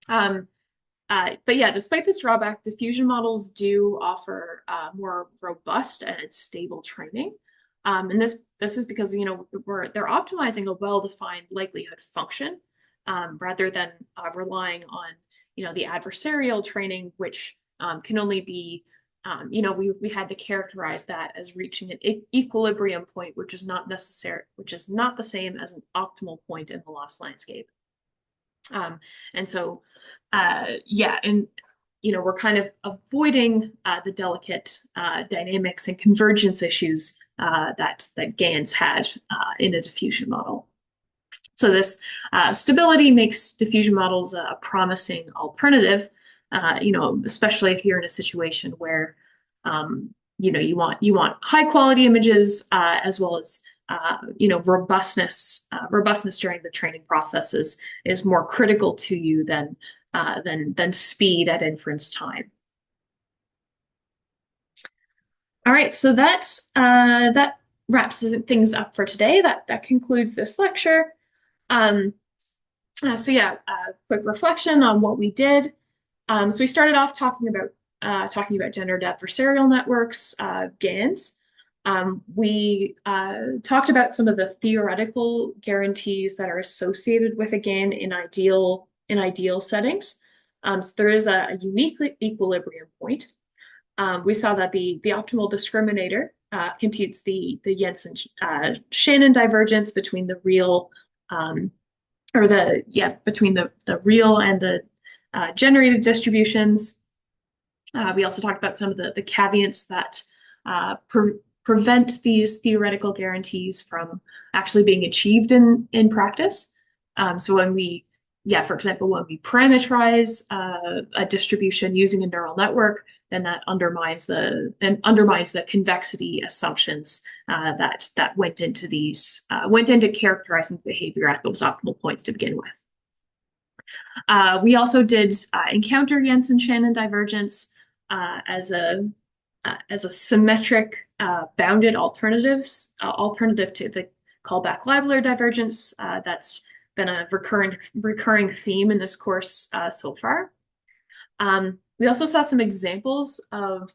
Speaker 1: But yeah, despite this drawback, diffusion models do offer more robust and stable training. And this is because, they're optimizing a well-defined likelihood function rather than relying on, the adversarial training, which can only be, we had to characterize that as reaching an equilibrium point, which is not the same as an optimal point in the loss landscape. And so, we're kind of avoiding the delicate dynamics and convergence issues that GANs had in a diffusion model. So this stability makes diffusion models a promising alternative, especially if you're in a situation where, you want high quality images as well as robustness during the training process is more critical to you than speed at inference time. All right, so that wraps things up for today. That concludes this lecture. Quick reflection on what we did. So we started off talking about generative adversarial networks, GANs. We talked about some of the theoretical guarantees that are associated with a GAN in ideal settings. So there is a unique equilibrium point. We saw that the optimal discriminator computes the Jensen-Shannon divergence between the real between the real and the generated distributions. We also talked about some of the caveats that prevent these theoretical guarantees from actually being achieved in practice. So for example, when we parameterize a distribution using a neural network, then that undermines the convexity assumptions that went into characterizing behavior at those optimal points to begin with. We also did encounter Jensen-Shannon divergence as a symmetric bounded alternative to the callback-Leibler divergence. That's been a recurring theme in this course so far. We also saw some examples of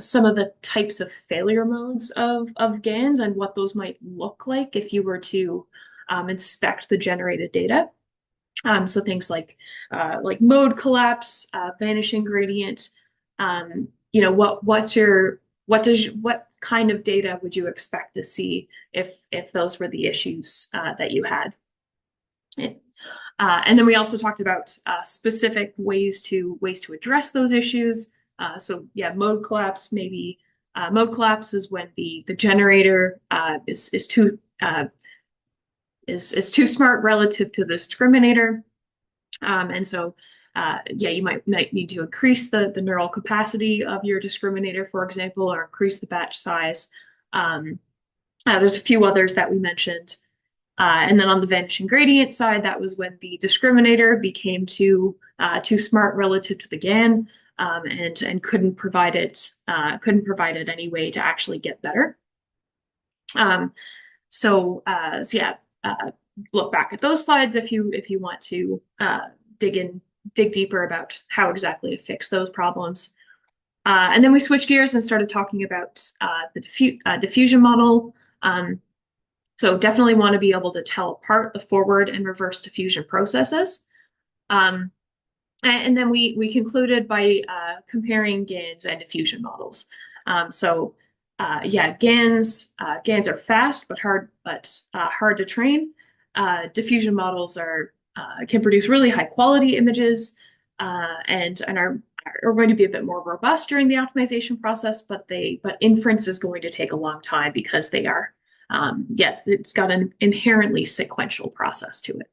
Speaker 1: some of the types of failure modes of GANs and what those might look like if you were to inspect the generated data. So things like mode collapse, vanishing gradient. What kind of data would you expect to see if those were the issues that you had? And then we also talked about specific ways to address those issues. Mode collapse mode collapse is when the generator is too smart relative to the discriminator. And so, yeah, you might need to increase the neural capacity of your discriminator, for example, or increase the batch size. Um, there's a few others that we mentioned. And then on the vanishing gradient side, that was when the discriminator became too smart relative to the GAN, and couldn't provide it any way to actually get better. Um, so yeah, look back at those slides if you want to dig deeper about how exactly to fix those problems. And then we switched gears and started talking about the diffusion model. So definitely want to be able to tell apart the forward and reverse diffusion processes. Um, and then we concluded by comparing GANs and diffusion models. Yeah, GANs are fast but hard to train. Diffusion models can produce really high quality images and are going to be a bit more robust during the optimization process, but inference is going to take a long time because they are, yeah, it's got an inherently sequential process to it.